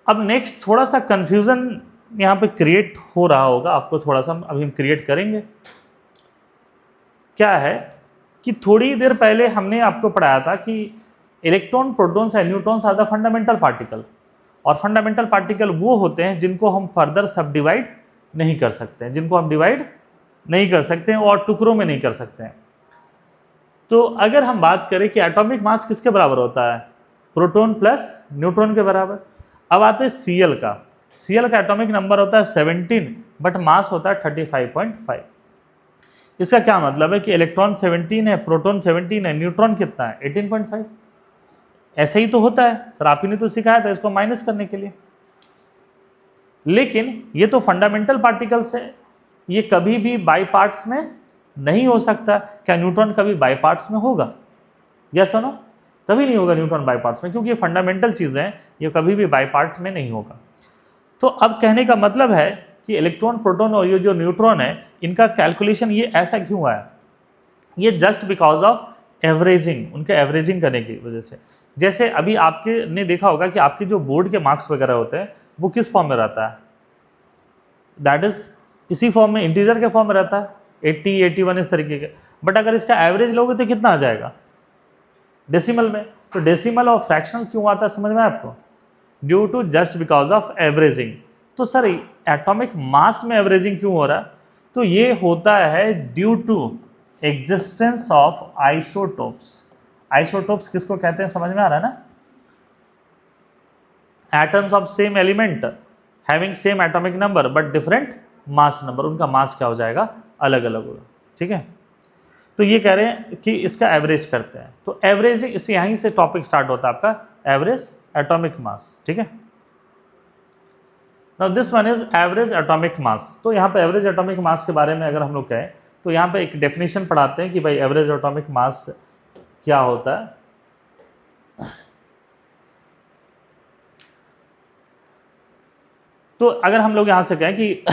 अब नेक्स्ट थोड़ा सा कंफ्यूजन यहाँ पे क्रिएट हो रहा होगा आपको, थोड़ा सा अभी हम क्रिएट करेंगे। क्या है कि थोड़ी देर पहले हमने आपको पढ़ाया था कि electron, protons and neutrons are the fundamental particle, और फंडामेंटल पार्टिकल वो होते हैं जिनको हम फर्दर सब डिवाइड नहीं कर सकते हैं, जिनको हम डिवाइड नहीं कर सकते हैं और टुकड़ों में नहीं कर सकते हैं। तो अगर हम बात करें कि एटॉमिक मास किसके बराबर होता है, प्रोटॉन प्लस न्यूट्रॉन के बराबर। अब आते हैं सीएल का। सीएल का एटॉमिक नंबर होता है 17 बट मास होता है 35.5। इसका क्या मतलब है कि इलेक्ट्रॉन 17 है, प्रोटॉन 17 है, न्यूट्रॉन कितना है 18.5। ऐसे ही तो होता है सर, आप ही ने तो सिखाया था इसको माइनस करने के लिए। लेकिन ये तो फंडामेंटल पार्टिकल्स है, ये कभी भी बाई पार्ट्स में नहीं हो सकता। क्या न्यूट्रॉन कभी बाई पार्ट्स में होगा? यस और नो? कभी नहीं होगा न्यूट्रॉन बाई पार्ट्स में, क्योंकि ये फंडामेंटल चीज़ें हैं, ये कभी भी बाई पार्ट में नहीं होगा। तो अब कहने का मतलब है कि इलेक्ट्रॉन, प्रोटॉन और ये जो न्यूट्रॉन है, इनका कैलकुलेशन ये ऐसा क्यों आया? ये जस्ट बिकॉज ऑफ एवरेजिंग, उनके एवरेजिंग करने की वजह से। जैसे अभी आपके ने देखा होगा कि आपके जो बोर्ड के मार्क्स वगैरह होते हैं वो किस फॉर्म में रहता है? दैट इज इसी फॉर्म में, इंटीजर के फॉर्म में रहता है, 80, 81 इस तरीके के। बट अगर इसका एवरेज लोगे तो कितना आ जाएगा? डेसिमल में। तो डेसिमल और फ्रैक्शनल क्यों आता है समझ में आपको? Due to just because of averaging. तो सर एटॉमिक मास में एवरेजिंग क्यों हो रहा है? तो ये होता है due to existence of isotopes. Isotopes किसको कहते हैं समझ में आ रहा है ना? Atoms of same element having same atomic number but different mass number, उनका मास क्या हो जाएगा? अलग अलग होगा। ठीक है, तो ये कह रहे हैं कि इसका एवरेज करते हैं। तो एवरेज, इस यहीं से टॉपिक स्टार्ट होता है आपका एवरेज एटॉमिक मास। ठीक है, now this one is average atomic मास। तो यहाँ पे एवरेज एटॉमिक मास के बारे में अगर हम लोग कहें तो यहाँ पे एक डेफिनेशन पढ़ाते हैं कि भाई एवरेज एटॉमिक मास क्या होता है। तो अगर हम लोग यहाँ से कहें कि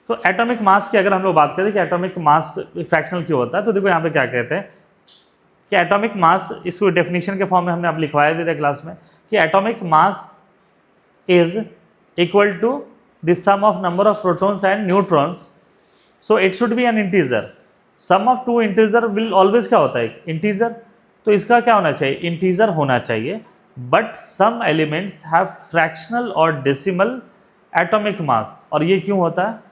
तो एटॉमिक मास की अगर हम लोग बात करें कि एटॉमिक मास फ्रैक्शनल क्यों होता है, तो देखो यहाँ पे क्या कहते हैं कि एटॉमिक मास, इसको डेफिनेशन के फॉर्म में हमने आप लिखवाया भी था क्लास में कि atomic mass is equal to the sum of number of protons and neutrons, so it should be an integer. Sum of two integer will always क्या होता है? इंटीजर। तो इसका क्या होना चाहिए? इंटीजर होना चाहिए। But some elements have fractional और डेसिमल एटॉमिक मास। और ये क्यों होता है?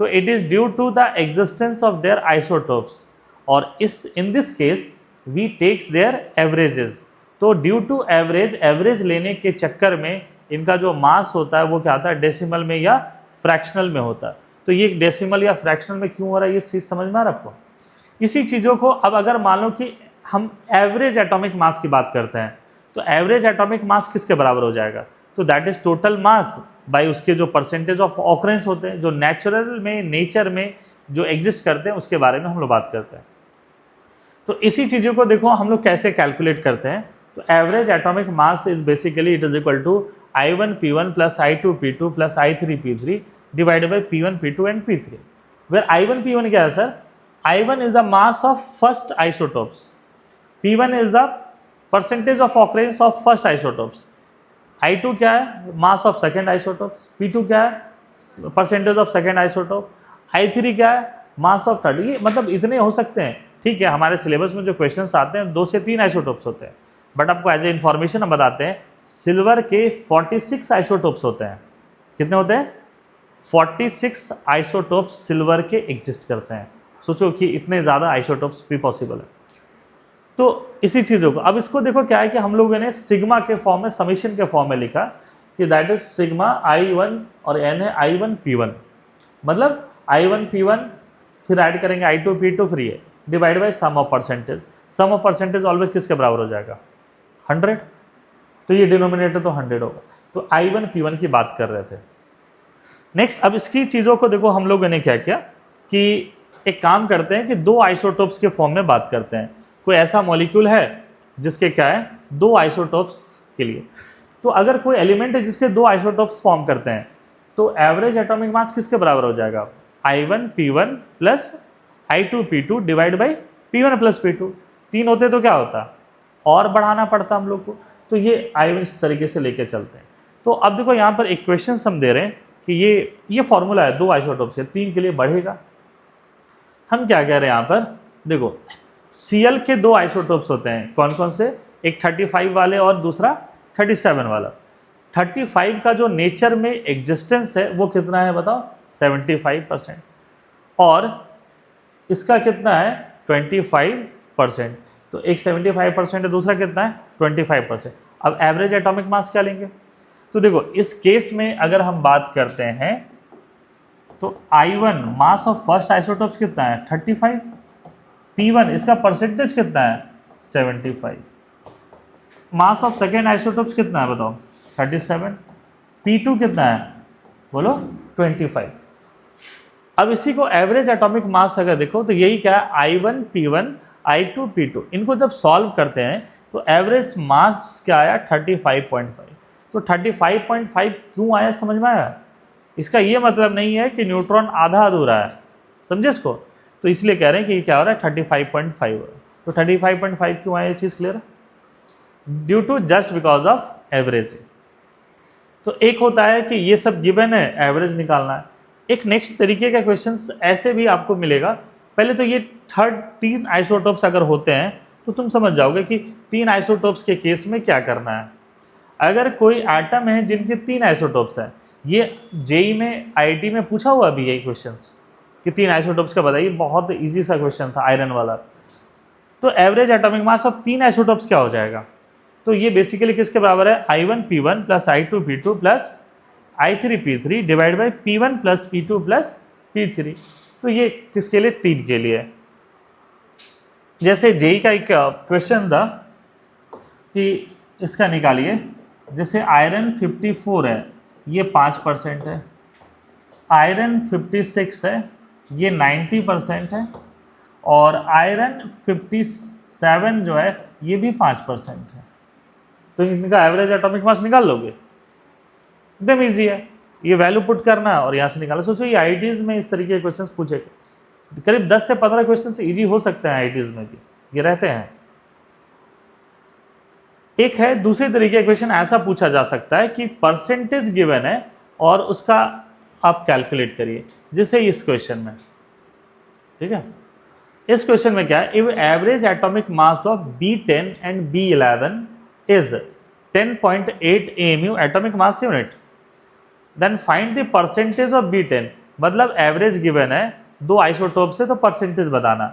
तो it is due to the existence of their isotopes, और in this case we takes their averages. तो ड्यू टू एवरेज, एवरेज लेने के चक्कर में इनका जो मास होता है वो क्या होता है? डेसिमल में या फ्रैक्शनल में होता है। तो ये डेसिमल या फ्रैक्शनल में क्यों हो रहा है, ये चीज़ समझ में आ रहा है आपको? इसी चीज़ों को अब अगर मान लो कि हम एवरेज एटॉमिक मास की बात करते हैं, तो एवरेज एटॉमिक मास किसके बराबर हो जाएगा? तो that is total mass by उसके जो परसेंटेज ऑफ ऑकरेंस होते हैं, जो नेचुरल में, नेचर में जो एग्जिस्ट करते हैं, उसके बारे में हम लोग बात करते हैं। तो इसी चीज़ों को देखो हम लोग कैसे कैलकुलेट करते हैं। तो average atomic mass is basically it is equal to I1 P1 plus I2 P2 plus I3 P3 divided by P1 P2 and P3, where I1 P1 क्या है sir? I1 is the mass of first isotopes, P1 is the percentage of occurrence of first isotopes, I2 क्या है? Mass of second isotopes, P2 क्या है? Percentage of second isotope, I3 क्या है? Mass of third. ये मतलब इतने हो सकते हैं। ठीक है, हमारे सिलेबस में जो क्वेश्चंस आते हैं 2 से 3 आइसोटोप्स होते हैं, बट आपको एज ए इन्फॉर्मेशन हम बताते हैं सिल्वर के 46 आइसोटोप्स होते हैं। कितने होते हैं? 46 आइसोटोप्स सिल्वर के एग्जिस्ट करते हैं। सोचो कि इतने ज़्यादा आइसोटोप्स भी पॉसिबल है। तो इसी चीज़ों को अब इसको देखो क्या है कि हम लोगों ने सिग्मा के फॉर्म में, समीशन के फॉर्म में लिखा कि दैट इज सिग्मा I1 और n है I1 P1, मतलब I1 P1 फिर ऐड करेंगे I2 P2 फ्री है divide by sum of percentage. Sum of percentage always किसके बराबर हो जाएगा? 100। तो ये डिनोमिनेटर तो 100 होगा। तो I1 P1 की बात कर रहे थे। नेक्स्ट अब इसकी चीज़ों को देखो हम लोगों ने क्या किया कि एक काम करते हैं कि 2 आइसोटोप्स के फॉर्म में बात करते हैं। कोई ऐसा मॉलिक्यूल है जिसके क्या है? 2 आइसोटोप्स के लिए। तो अगर कोई एलिमेंट है जिसके 2 आइसोटोप्स फॉर्म करते हैं, तो एवरेज एटॉमिक मास किसके बराबर हो जाएगा? I1 P1 plus I2 P2 divide by P1 plus P2। 3 होते तो क्या होता? और बढ़ाना पड़ता हम लोग को। तो ये I1 इस तरीके से लेके चलते हैं। तो अब देखो यहाँ पर एक क्वेश्चन हम दे रहे हैं कि ये फॉर्मूला है 2 आइसोटोप से, 3 के लिए बढ़ेगा। हम क्या कह रहे हैं यहाँ पर, देखो Cl के 2 आइसोटोप्स होते हैं, कौन कौन से, एक 35 वाले और दूसरा 37 वाला। 35 का जो नेचर में एग्जिस्टेंस है वो कितना है बताओ, 75%, और इसका कितना है 25%। तो एक 75% है, दूसरा कितना है 25%। अब एवरेज एटॉमिक मास क्या लेंगे, तो देखो इस केस में अगर हम बात करते हैं तो I1 mass of first isotopes कितना है 35, P1 इसका परसेंटेज कितना है 75, मास ऑफ सेकेंड आइसोटोप्स कितना है बताओ 37, P2 कितना है बोलो 25। अब इसी को एवरेज एटॉमिक मास अगर देखो तो यही क्या है, I1 P1 I2 P2, इनको जब सॉल्व करते हैं तो एवरेज मास क्या आया 35.5। तो 35.5 क्यों आया समझ में आया, इसका ये मतलब नहीं है कि न्यूट्रॉन आधा अधूरा है, समझे इसको। तो इसलिए कह रहे हैं कि ये क्या हो रहा है 35.5 हो रहा है। तो 35.5 क्यों आया, ये चीज़ क्लियर है, due to just because of average. तो एक होता है कि ये सब गिवन है, एवरेज निकालना है। एक नेक्स्ट तरीके का क्वेश्चन ऐसे भी आपको मिलेगा। पहले तो ये 3 आइसोटोप्स अगर होते हैं तो तुम समझ जाओगे कि 3 आइसोटोप्स के केस में क्या करना है। अगर कोई एटम है जिनके 3 आइसोटोप्स हैं, ये जेई में आईआईटी में पूछा हुआ भी यही क्वेश्चंस कि 3 आइसोटोप्स का बताइए, बहुत इजी सा क्वेश्चन था आयरन वाला। तो average atomic mass of 3 isotopes क्या हो जाएगा, तो ये बेसिकली किसके बराबर है, I1 P1 plus I2 P2 plus I3 P3 divide by P1 plus P2 plus P3। तो ये किसके लिए, 3 के लिए। जैसे जेई का एक क्वेश्चन था कि इसका निकालिए, जैसे आयरन 54 है ये 5% है, आयरन 56 है ये 90% है, और आयरन 57 जो है ये भी 5% है। तो इनका एवरेज एटॉमिक मास निकाल लोगे, एकदम ईजी है, ये वैल्यू पुट करना है और यहाँ से निकालो। सोचो ये आईआईटीज में इस तरीके के क्वेश्चंस पूछेगा, करीब 10 से 15 क्वेश्चंस इजी हो सकते हैं आईआईटीज में भी, ये रहते हैं। एक है दूसरे तरीके का क्वेश्चन, ऐसा पूछा जा सकता है कि परसेंटेज गिवन है और उसका आप कैलकुलेट करिए, जैसे इस क्वेश्चन में, ठीक है। इस क्वेश्चन में क्या है, if average atomic mass of B10 and B11 is 10.8 AMU atomic mass unit, then find the percentage of B10। मतलब एवरेज गिवन है, 2 आइसोटोप से, तो परसेंटेज बताना।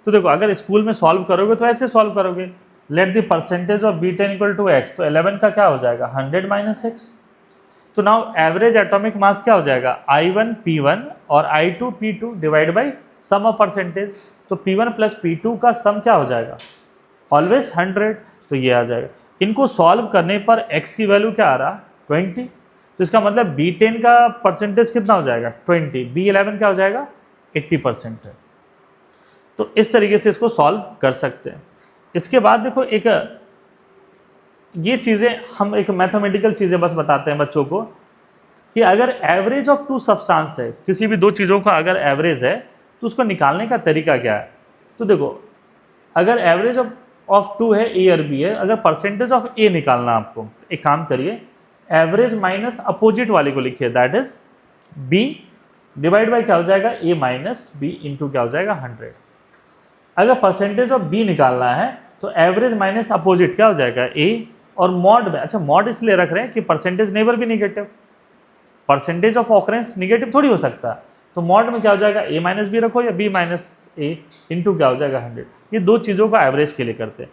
तो देखो अगर स्कूल में सॉल्व करोगे तो ऐसे सॉल्व करोगे, let the percentage of B10 equal to x, तो 11 का क्या हो जाएगा 100 माइनस x। तो नाउ एवरेज एटॉमिक मास क्या हो जाएगा, I1 P1 और I2 P2 divide by sum of percentage. तो P1 प्लस P2 का सम क्या हो जाएगा, ऑलवेज 100, तो ये आ जाएगा। इनको सॉल्व करने पर x की वैल्यू क्या आ रहा 20, तो इसका मतलब B10 का परसेंटेज कितना हो जाएगा 20, B11 क्या हो जाएगा 80% है। तो इस तरीके से इसको सॉल्व कर सकते हैं। इसके बाद देखो एक ये चीज़ें हम एक मैथमेटिकल चीज़ें बस बताते हैं बच्चों को कि अगर एवरेज ऑफ 2 सब्सटेंस है, किसी भी 2 चीज़ों का अगर एवरेज है तो उसको निकालने का तरीका क्या है। तो देखो अगर एवरेज ऑफ 2 है, ए और बी है, अगर परसेंटेज ऑफ ए निकालना आपको, एक काम करिए, एवरेज माइनस अपोजिट वाले को लिखिए, that is B divide by क्या हो जाएगा ए माइनस बी इंटू क्या हो जाएगा 100। अगर परसेंटेज ऑफ बी निकालना है तो एवरेज माइनस अपोजिट क्या हो जाएगा ए, और मॉड में, अच्छा मॉड इसलिए रख रहे हैं कि परसेंटेज नेवर भी negative, percentage of occurrence negative थोड़ी हो सकता है, तो मॉड में क्या हो जाएगा ए माइनस बी रखो या बी माइनस ए इंटू क्या हो जाएगा 100। ये 2 चीज़ों का एवरेज के लिए करते हैं।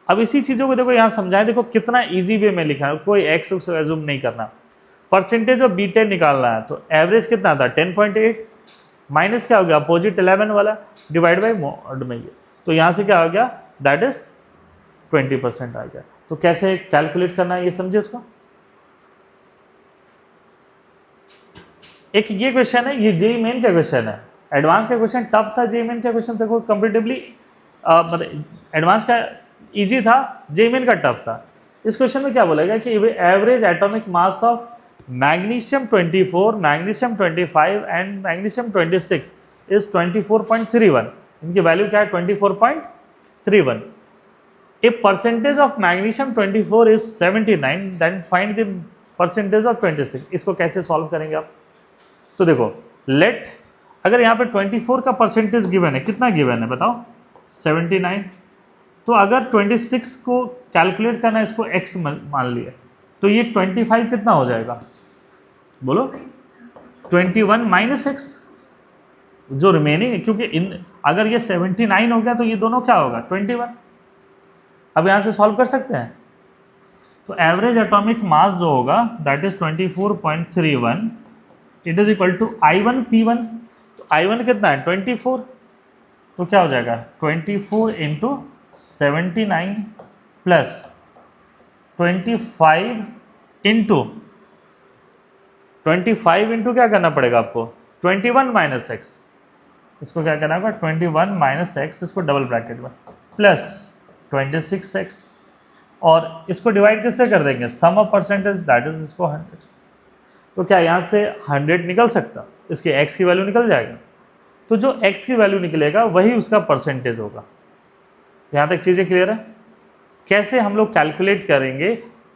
अब इसी चीज़ों को देखो यहाँ समझाएं, देखो कितना इजी वे में लिखा है, कोई एक्स एज्यूम नहीं करना। परसेंटेज ऑफ B10 निकालना है तो एवरेज कितना था 10.8 माइनस क्या हो गया अपोजिट 11 वाला डिवाइड बाई मॉड में ये, तो यहाँ से क्या हो गया दैट इज 20% आ गया। तो कैसे कैलकुलेट करना है ये समझे इसको। एक ये क्वेश्चन है, ये जेईई मेन का क्वेश्चन है, एडवांस का क्वेश्चन टफ था, जेईई मेन का क्वेश्चन देखो कंपेरेटिवली मतलब एडवांस का इजी था, जेईई मेन का टफ था। इस क्वेश्चन में क्या बोलेगा कि average atomic mass of magnesium 24, magnesium 25 and magnesium 26 is 24.31। इनकी वैल्यू क्या है 24.31। If percentage of magnesium 24 is 79, then find the percentage of 26. इसको कैसे सॉल्व करेंगे आप? तो देखो, लेट अगर यहाँ पे 24 का परसेंटेज गिवन है, कितना गिवन है बताओ? 79। तो अगर 26 को कैलकुलेट करना है, इसको x मान लिया, तो ये 25 कितना हो जाएगा? बोलो 21 माइनस एक्स, जो रिमेनिंग है, क्योंकि अगर ये 79 हो गया तो ये दोनों क्या होगा? 21। अब यहाँ से सॉल्व कर सकते हैं। तो एवरेज एटॉमिक मास जो होगा that is 24.31, it is equal to I1 P1। तो I1 कितना है? 24। तो क्या हो जाएगा? 24 इंटू 79 प्लस 25 इंटू क्या करना पड़ेगा आपको? 21 माइनस एक्स। इसको क्या करना होगा? 21 माइनस एक्स, इसको डबल ब्रैकेट में, प्लस 26x, और इसको डिवाइड किससे कर देंगे? सम ऑफ परसेंटेज दैट इज इसको 100। तो क्या यहाँ से 100 निकल सकता? इसके x की वैल्यू निकल जाएगा। तो जो x की वैल्यू निकलेगा वही उसका परसेंटेज होगा। यहाँ तक चीज़ें क्लियर है? कैसे हम लोग कैलकुलेट करेंगे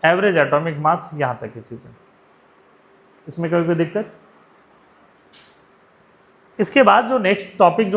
एवरेज एटॉमिक मास, यहाँ तक की चीज़ें। इसमें कोई दिक्कत? इसके बाद जो नेक्स्ट टॉपिक